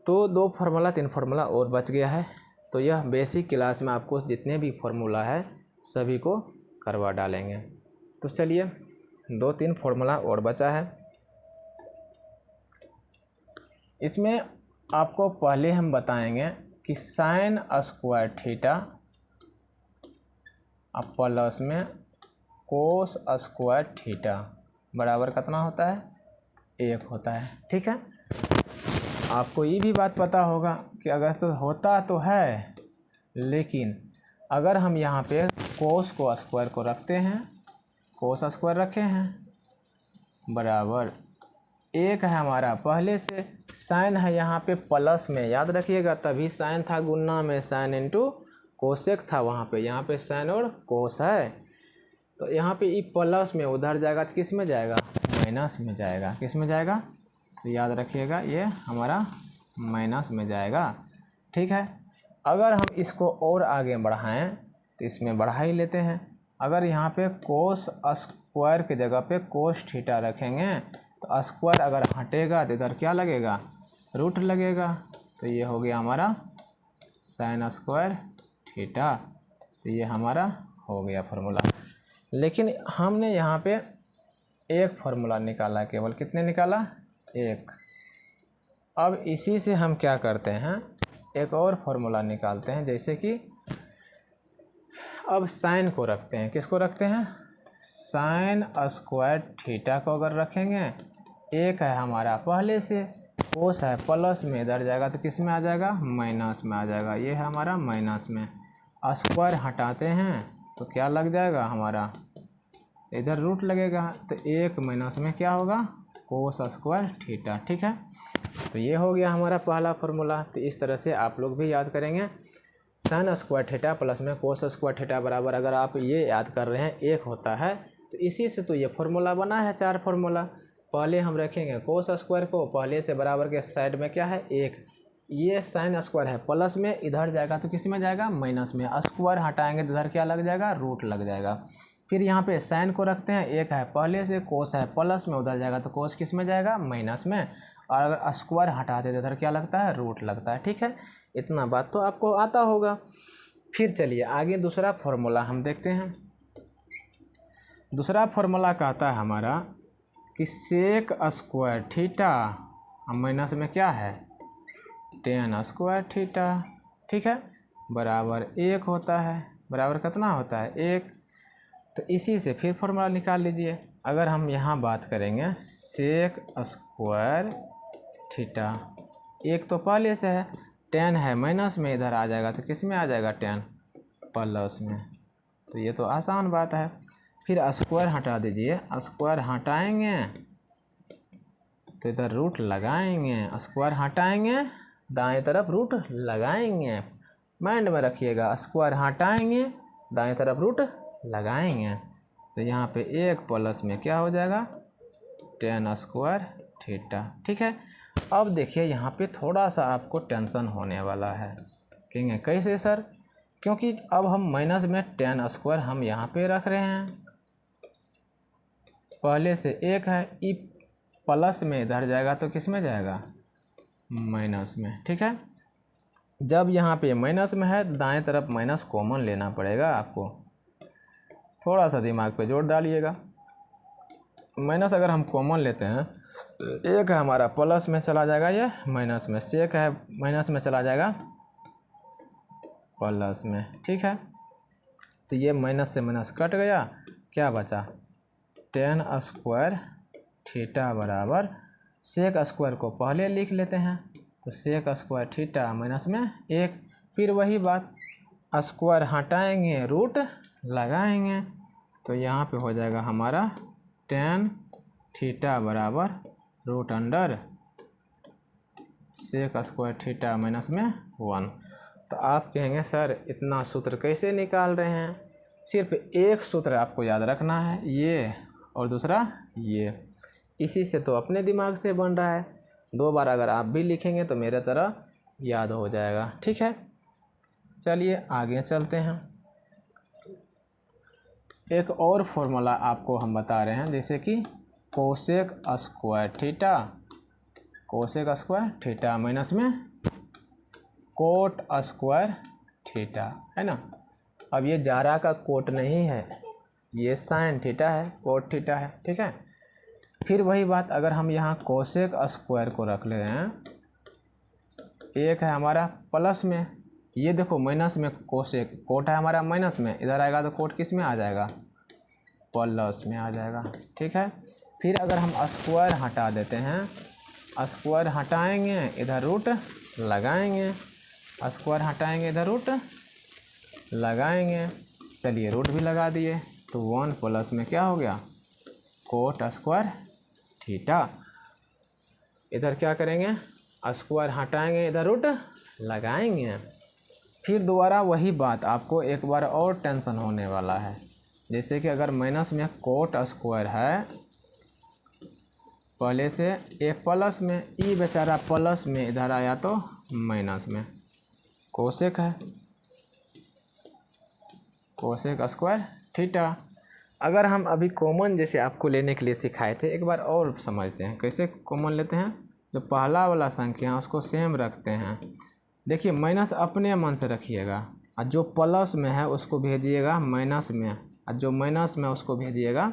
तो 2 फार्मूला 3 फार्मूला और बच गया है, तो यह बेसिक क्लास में आपको जितने भी फार्मूला है सभी को करवा डालेंगे। तो चलिए 2-3 फार्मूला और बचा है। इसमें आपको पहले हम बताएंगे कि sin स्क्वायर थीटा अब प्लस में cos स्क्वायर थीटा बराबर कितना होता है, 1 होता है। ठीक है, आपको ये भी बात पता होगा कि अगर तो होता तो है, लेकिन अगर हम यहाँ पे cos को स्क्वायर को रखते हैं, cos स्क्वायर रखे हैं बराबर 1 है हमारा, पहले से sin है यहाँ पे प्लस में, याद रखिएगा तभी sin था गुना में, sin इंटू कोसेक था वहाँ पे, यहाँ पे sin और cos है, तो यहाँ पे ये प्लस में उधर जाएगा तो किस में जाएगा, माइनस में जाएगा। किस में जाएगा, तो याद रखिएगा ये हमारा माइनस में जाएगा। ठीक है, अगर हम इसको और आगे बढ़ाएं तो इसमें बढ़ा ही लेते हैं। अगर यहाँ पे cos स्क्वायर की जगह पे cos थीटा रखेंगे तो स्क्वायर अगर हटेगा तो इधर क्या लगेगा, रूट लगेगा, तो ये हो गया हमारा sin स्क्वायर थीटा। तो ये हमारा हो गया फार्मूला। लेकिन हमने यहाँ पे एक फार्मूला निकाला, केवल कितने निकाला, 1। अब इसी से हम क्या करते हैं, एक और फार्मूला निकालते हैं। जैसे कि अब साइन को रखते हैं, किसको रखते हैं, साइन स्क्वायर थीटा को अगर रखेंगे, 1 है हमारा पहले से, कोस है प्लस में, इधर जाएगा तो किस में आ जाएगा, माइनस में आ जाएगा, ये है हमारा माइनस में। स्क्वायर हटाते हैं तो क्या लग जाएगा हमारा, इधर रूट लगेगा, तो 1 माइनस में क्या होगा, कोस स्क्वायर थीटा। ठीक है, तो ये हो गया हमारा पहला फार्मूला। तो इस तरह से आप लोग भी याद करेंगे, साइन स्क्वायर थीटा प्लस में कोस स्क्वायर थीटा बराबर, अगर आप ये याद कर रहे हैं 1 होता है, तो इसी से तो ये फार्मूला बना है, 4 फार्मूला। पहले हम रखेंगे कोस स्क्वायर को, पहले से बराबर के साइड में क्या है 1, ये साइन स्क्वायर है प्लस में, इधर जाएगा तो किस में जाएगा, माइनस में, स्क्वायर हटाएंगे तो इधर क्या लग जाएगा, रूट लग जाएगा। फिर यहाँ पे साइन को रखते हैं, 1 है पहले से, कोस है प्लस में, उधर जाएगा तो कोस किस में जाएगा, माइनस में, और अगर स्क्वायर हटाते तो इधर क्या लगता है, रूट लगता है। ठीक है, इतना बात तो आपको आता होगा। फिर चलिए आगे दूसरा फार्मूला हम देखते हैं। दूसरा फार्मूला कहता है हमारा कि सेक स्क्वायर थीटा माइनस में क्या है, टेन स्क्वायर थीटा। ठीक है, बराबर 1 होता है। बराबर कितना होता है? 1। तो इसी से फिर फॉर्मूला निकाल लीजिए। अगर हम यहाँ बात करेंगे सेक स्क्वायर थीटा, 1 तो पहले से है, 10 है माइनस में, इधर आ जाएगा तो किस में आ जाएगा? 10 प्लस में। तो ये तो आसान बात है। फिर स्क्वायर हटा दीजिए, स्क्वायर हटाएंगे तो इधर रूट लगाएंगे, स्क्वायर हटाएंगे दाएं तरफ रूट लगाएंगे। माइंड में रखिएगा, स्क्वायर हटाएंगे दाएं तरफ रूट लगाएंगे। तो यहाँ पे 1 प्लस में क्या हो जाएगा? 10 स्क्वायर थीटा। ठीक है। अब देखिए यहाँ पे थोड़ा सा आपको टेंशन होने वाला है। कहेंगे कैसे सर? क्योंकि अब हम माइनस में 10 स्क्वायर हम यहाँ पे रख रहे हैं, पहले से 1 है, ई प्लस में इधर जाएगा तो किस में जाएगा? माइनस में। ठीक है। जब यहाँ पे माइनस में है, दाएं तरफ माइनस कॉमन लेना पड़ेगा आपको, थोड़ा सा दिमाग पे जोर डालिएगा। माइनस अगर हम कॉमन लेते हैं, 1 है हमारा प्लस में चला जाएगा, ये माइनस में, सेक है माइनस में चला जाएगा प्लस में। ठीक है। तो ये माइनस से माइनस कट गया, क्या बचा? 10 स्क्वायर थीटा बराबर, सेक स्क्वायर को पहले लिख लेते हैं, तो सेक स्क्वायर थीटा माइनस में 1। फिर वही बात, स्क्वायर हटाएंगे रूट लगाएंगे, तो यहाँ पे हो जाएगा हमारा 10 थीटा बराबर root under sec square theta minus में 1। तो आप कहेंगे सर इतना सूत्र कैसे निकाल रहे हैं? सिर्फ एक सूत्र आपको याद रखना है, ये और दूसरा ये। इसी से तो अपने दिमाग से बन रहा है, 2 बार अगर आप भी लिखेंगे तो मेरे तरह याद हो जाएगा। ठीक है। चलिए आगे चलते हैं। एक और फॉर्मूला आपको हम बता रहे हैं, जैसे कि cosec square theta, cosec square theta minus में कोट स्क्वायर थीटा, है ना। अब ये जारा का कोट नहीं है, ये साइन थीटा है, कोट थीटा है। ठीक है। फिर वही बात, अगर हम यहाँ कोसेक स्क्वायर को रख ले हैं, 1 है हमारा प्लस में, ये देखो माइनस में कोसेक, कोट है हमारा माइनस में, इधर आएगा तो कोट किस में आ जाएगा? प्लस में आ जाएगा। ठीक है। फिर अगर हम स्क्वायर हटा देते हैं, स्क्वायर हटाएंगे इधर रूट लगाएंगे, स्क्वायर हटाएंगे इधर रूट लगाएंगे। चलिए रूट भी लगा दिए, तो 1 प्लस में क्या हो गया? Coat square theta. इधर क्या करेंगे? स्क्वायर हटाएंगे इधर रूट लगाएंगे। फिर दोबारा वही बात, आपको एक बार और टेंशन होने वाला है। जैसे कि अगर माइनस में कोट स्क्वायर है, पहले से 1 प्लस में, ई बेचारा प्लस में इधर आया तो माइनस में, कोसेक है, कोसेक स्क्वायर थीटा। अगर हम अभी कॉमन जैसे आपको लेने के लिए सिखाए थे, एक बार और समझते हैं कैसे कॉमन लेते हैं। जो पहला वाला संख्या है उसको सेम रखते हैं। देखिए माइनस अपने मन से रखिएगा, और जो प्लस में है उसको भेजिएगा माइनस में, और जो माइनस में उसको भेजिएगा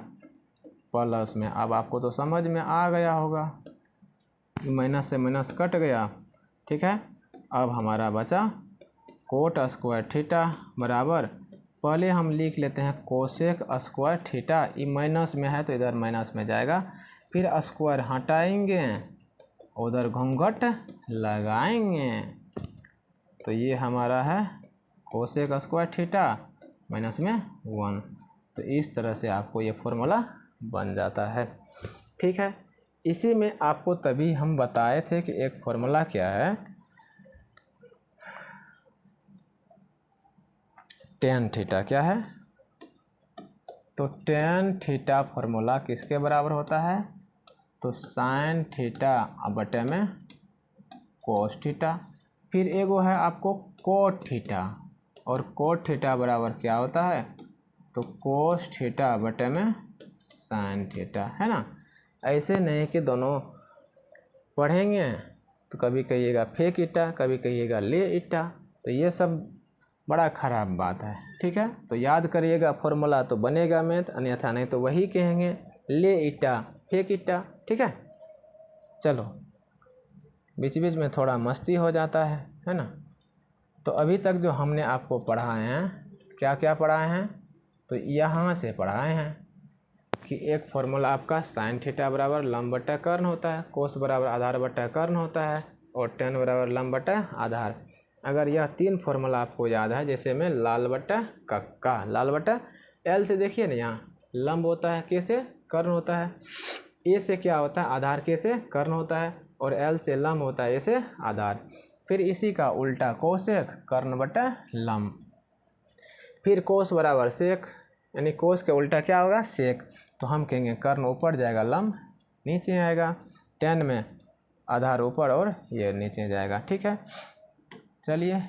प्लस में। अब आपको तो समझ में आ गया होगा, माइनस से माइनस कट गया। ठीक है। अब हमारा बचा कोट स्क्वायर थीटा बराबर, पहले हम लिख लेते हैं कोसेक स्क्वायर थीटा, ये माइनस में है तो इधर माइनस में जाएगा। फिर स्क्वायर हटाएंगे, उधर घूंघट लगाएंगे, तो ये हमारा है कोसेक स्क्वायर थीटा माइनस में 1। तो इस तरह से आपको ये फॉर्मूला बन जाता है। ठीक है। इसी में आपको तभी हम बताए थे कि एक फॉर्मूला क्या है, टेन थीटा। क्या है? तो टेन थीटा फॉर्मूला किसके बराबर होता है? तो साइन थीटा बटे में कोस थीटा। फिर एगो है आपको कोट थीटा, और कोट थीटा बराबर क्या होता है? तो कोस थीटा बटे में साइन थीटा, है ना। ऐसे नहीं कि दोनों पढ़ेंगे तो कभी कहिएगा फेक ईटा, कभी कहिएगा ले ईटा, तो ये सब बड़ा ख़राब बात है। ठीक है। तो याद करिएगा, फॉर्मूला तो बनेगा मैथ, अन्यथा नहीं तो वही कहेंगे ले ईटा फेक ईटा। ठीक है। चलो बीच बीच में थोड़ा मस्ती हो जाता है ना। तो अभी तक जो हमने आपको पढ़ाए हैं, क्या क्या पढ़ाए हैं, तो यहाँ से पढ़ाए हैं कि एक फॉर्मूला आपका साइन थीटा बराबर लंब बटा कर्ण होता है, कोस बराबर आधार बटा कर्ण होता है, और टेन बराबर लंब बटा आधार। अगर यह 3 फॉर्मूला आपको याद है, जैसे में लाल बटा कक्का, लाल बटा एल से देखिए ना, यहाँ लंब होता है, के से कर्ण होता है, ए से क्या होता है आधार, के से कर्ण होता है, और एल से लंब होता है, ए से आधार। फिर इसी का उल्टा कोसेक कर्ण बटा लंब, फिर कोस बराबर सेक, यानी कोस के उल्टा क्या होगा सेक, तो हम कहेंगे कर्ण ऊपर जाएगा लंब नीचे आएगा, टेन में आधार ऊपर और ये नीचे जाएगा। ठीक है, चलिए,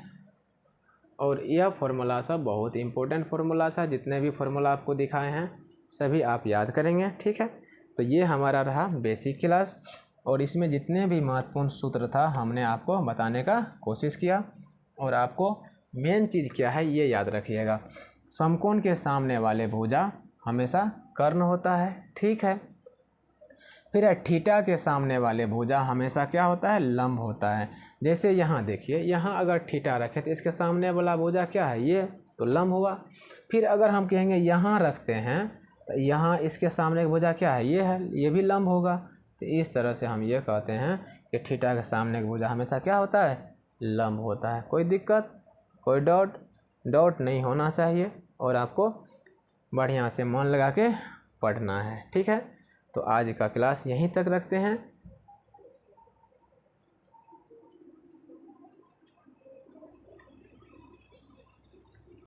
और यह फॉर्मूला सब बहुत इंपॉर्टेंट फॉर्मूला था, जितने भी फॉर्मूला आपको दिखाए हैं सभी आप याद करेंगे। ठीक है, तो ये हमारा रहा बेसिक क्लास, और इसमें जितने भी महत्वपूर्ण सूत्र था हमने आपको बताने का कोशिश किया, और आपको मेन चीज़ क्या है ये याद रखिएगा, समकोण के सामने वाले भुजा हमेशा कर्ण होता है। ठीक है, फिर थीटा के सामने वाले भुजा हमेशा क्या होता है लंब होता है। जैसे यहाँ देखिए, यहाँ अगर थीटा रखे तो इसके सामने वाला भुजा क्या है ये, तो लंब हुआ। फिर अगर हम कहेंगे यहाँ रखते हैं तो यहाँ इसके सामने का भुजा क्या है, ये है, ये भी लंब होगा। तो इस तरह से हम ये कहते हैं कि थीटा के सामने का भुजा हमेशा क्या होता है लंब होता है। कोई दिक्कत, कोई डाउट नहीं होना चाहिए, और आपको बढ़िया से मन लगा के पढ़ना है। ठीक है, तो आज का क्लास यहीं तक रखते हैं।